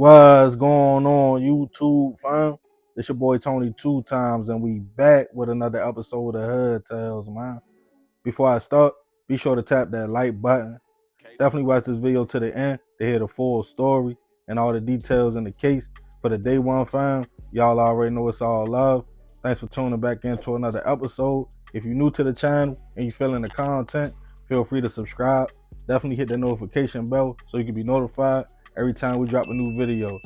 What's going on, YouTube fam? It's your boy Tony 2 times, and we back with another episode of Hood Tales, man. Before I start, be sure to tap that like button. Definitely watch this video to the end to hear the full story and all the details in the case. For the day one fam, y'all already know it's all love. Thanks for tuning back into another episode. If you're new to the channel and you're feeling the content, feel free to subscribe. Definitely hit the notification bell so you can be notified every time we drop a new video.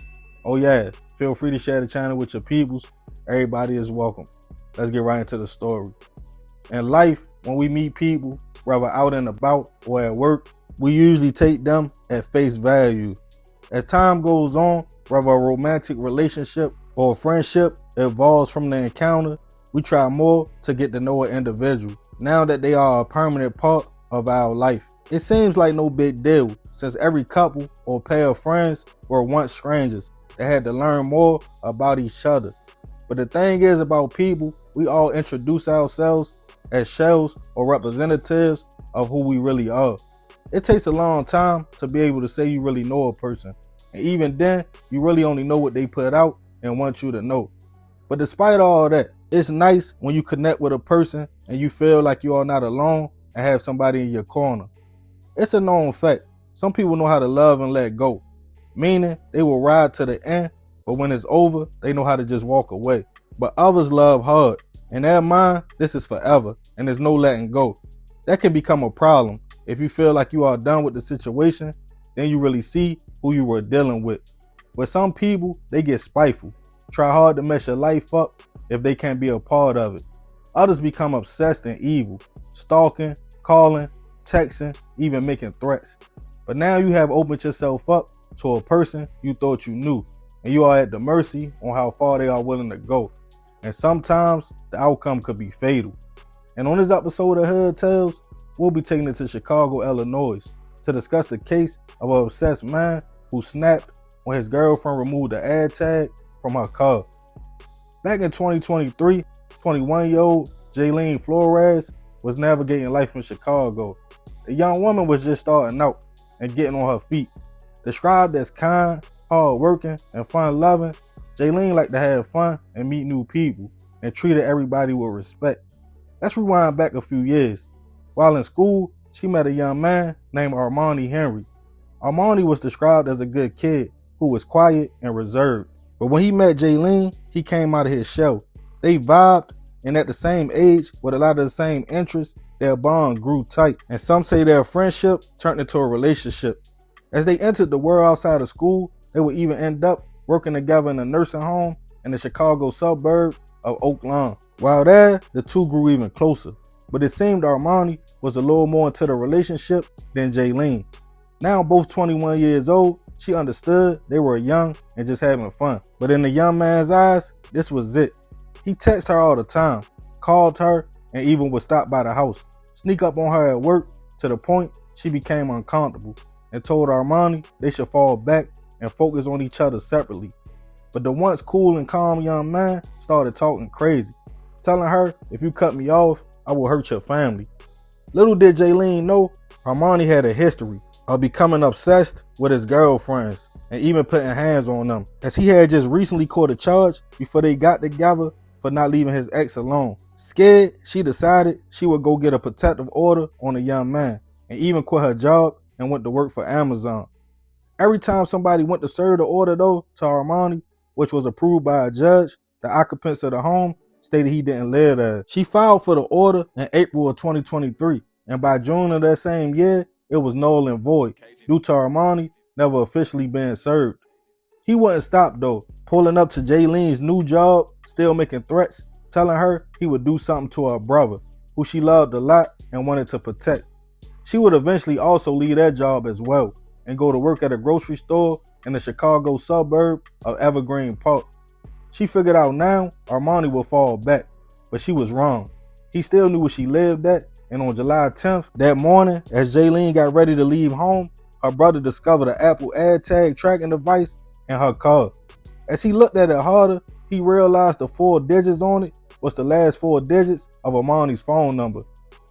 Oh yeah, feel free to share the channel with your peoples. Everybody is welcome. Let's get right into the story. In life, when we meet people, whether out and about or at work, we usually take them at face value. As time goes on, whether a romantic relationship or a friendship evolves from the encounter, we try more to get to know an individual, now that they are a permanent part of our life. It seems like no big deal, since every couple or pair of friends were once strangers that had to learn more about each other. But the thing is about people, we all introduce ourselves as shells or representatives of who we really are. It takes a long time to be able to say you really know a person. And even then, you really only know what they put out and want you to know. But despite all that, it's nice when you connect with a person and you feel like you are not alone and have somebody in your corner. It's a known fact. Some people know how to love and let go, meaning they will ride to the end, but when it's over, they know how to just walk away. But others love hard. In their mind, this is forever, and there's no letting go. That can become a problem. If you feel like you are done with the situation, then you really see who you were dealing with. But some people, they get spiteful, try hard to mess your life up if they can't be a part of it. Others become obsessed and evil, stalking, calling, texting, even making threats. But now you have opened yourself up to a person you thought you knew, and you are at the mercy on how far they are willing to go. And sometimes the outcome could be fatal. And on this episode of Hood Tales, we'll be taking it to Chicago, Illinois, to discuss the case of an obsessed man who snapped when his girlfriend removed the AirTag from her car. Back in 2023, 21-year-old Jaylene Flores was navigating life in Chicago. The young woman was just starting out and getting on her feet. Described as kind, hard-working, and fun-loving, Jaylene liked to have fun and meet new people and treated everybody with respect. Let's rewind back a few years. While in school, she met a young man named Armani Henry. Armani was described as a good kid who was quiet and reserved. But when he met Jaylene, he came out of his shell. They vibed, and at the same age, with a lot of the same interests, their bond grew tight, and some say their friendship turned into a relationship. As they entered the world outside of school, they would even end up working together in a nursing home in the Chicago suburb of Oak Lawn. While there, the two grew even closer, but it seemed Armani was a little more into the relationship than Jaylene. Now both 21 years old, she understood they were young and just having fun. But in the young man's eyes, this was it. He texted her all the time, called her, and even would stop by the house, sneak up on her at work to the point she became uncomfortable and told Armani they should fall back and focus on each other separately. But the once cool and calm young man started talking crazy, telling her, if you cut me off, I will hurt your family. Little did Jaylene know, Armani had a history of becoming obsessed with his girlfriends and even putting hands on them, as he had just recently caught a charge before they got together for not leaving his ex alone. Scared, she decided she would go get a protective order on the young man and even quit her job and went to work for Amazon. Every time somebody went to serve the order though to Armani, which was approved by a judge, the occupants of the home stated he didn't live there. She filed for the order in April of 2023, and by June of that same year, it was null and void due to Armani never officially being served. He wouldn't stop though, pulling up to Jaylene's new job, still making threats, telling her he would do something to her brother, who she loved a lot and wanted to protect. She would eventually also leave that job as well and go to work at a grocery store in the Chicago suburb of Evergreen Park. She figured out now Armani would fall back, but she was wrong. He still knew where she lived at, and on July 10th, that morning, as Jaylene got ready to leave home, her brother discovered an Apple AirTag tracking device in her car. As he looked at it harder, he realized the 4 digits on it was the last 4 digits of Armani's phone number.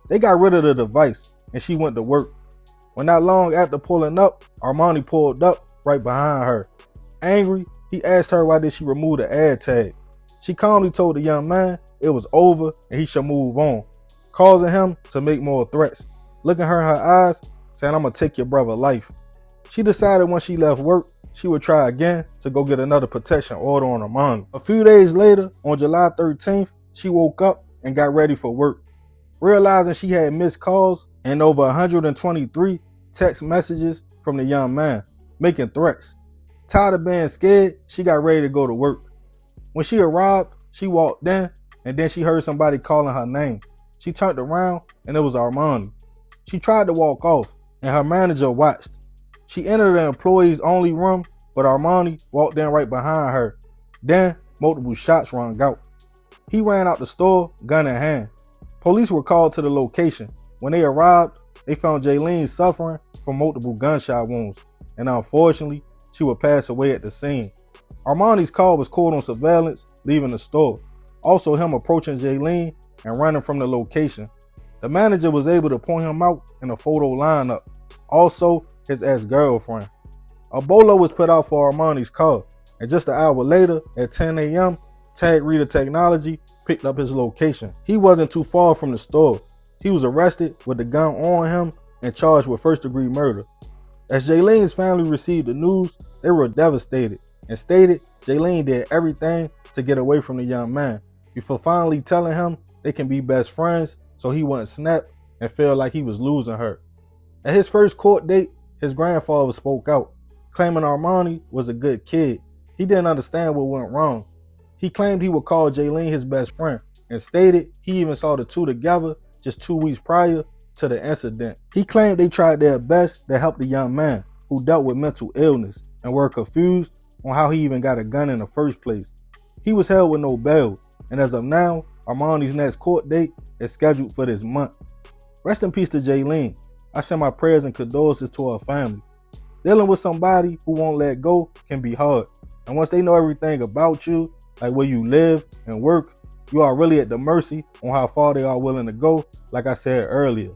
They got rid of the device, and she went to work. When not long after pulling up, Armani pulled up right behind her. Angry, he asked her why did she remove the AirTag. She calmly told the young man it was over and he should move on, causing him to make more threats, looking her in her eyes, saying, "I'm gonna take your brother's life." She decided when she left work, she would try again to go get another protection order on Armani. A few days later, on July 13th, she woke up and got ready for work, realizing she had missed calls and over 123 text messages from the young man, making threats. Tired of being scared, she got ready to go to work. When she arrived, she walked in and then she heard somebody calling her name. She turned around and it was Armani. She tried to walk off and her manager watched. She entered the employees only room, but Armani walked in right behind her. Then multiple shots rang out. He ran out the store, gun in hand. Police were called to the location. When they arrived, they found Jaylene suffering from multiple gunshot wounds, and unfortunately, she would pass away at the scene. Armani's car was caught on surveillance leaving the store. Also him approaching Jaylene and running from the location. The manager was able to point him out in a photo lineup. Also his ex-girlfriend. A bolo was put out for Armani's car, and just an hour later at 10 a.m., Tag Reader Technology picked up his location. He wasn't too far from the store. He was arrested with the gun on him and charged with first-degree murder. As Jaylene's family received the news, they were devastated and stated Jaylene did everything to get away from the young man before finally telling him they can be best friends so he wouldn't snap and feel like he was losing her. At his first court date, his grandfather spoke out, claiming Armani was a good kid. He didn't understand what went wrong. He claimed he would call Jaylene his best friend and stated he even saw the two together just 2 weeks prior to the incident. He claimed they tried their best to help the young man who dealt with mental illness and were confused on how he even got a gun in the first place. He was held with no bail, and as of now, Armani's next court date is scheduled for this month. Rest in peace to Jaylene. I send my prayers and condolences to her family. Dealing with somebody who won't let go can be hard, and once they know everything about you, like where you live and work, you are really at the mercy on how far they are willing to go, like I said earlier,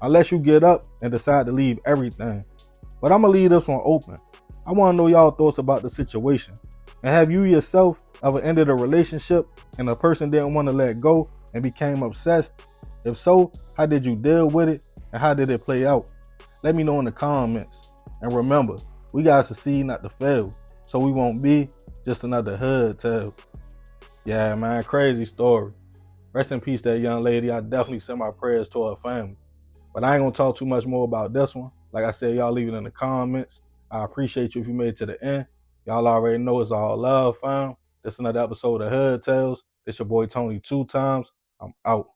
unless you get up and decide to leave everything. But I'm going to leave this one open. I want to know y'all thoughts about the situation. And have you yourself ever ended a relationship and the person didn't want to let go and became obsessed? If so, how did you deal with it and how did it play out? Let me know in the comments. And remember, we got to succeed, not to fail, so we won't be just another hood tale. Yeah, man, crazy story. Rest in peace, that young lady. I definitely send my prayers to her family. But I ain't gonna talk too much more about this one. Like I said, y'all leave it in the comments. I appreciate you if you made it to the end. Y'all already know it's all love, fam. This is another episode of Hood Tales. It's your boy Tony 2 times. I'm out.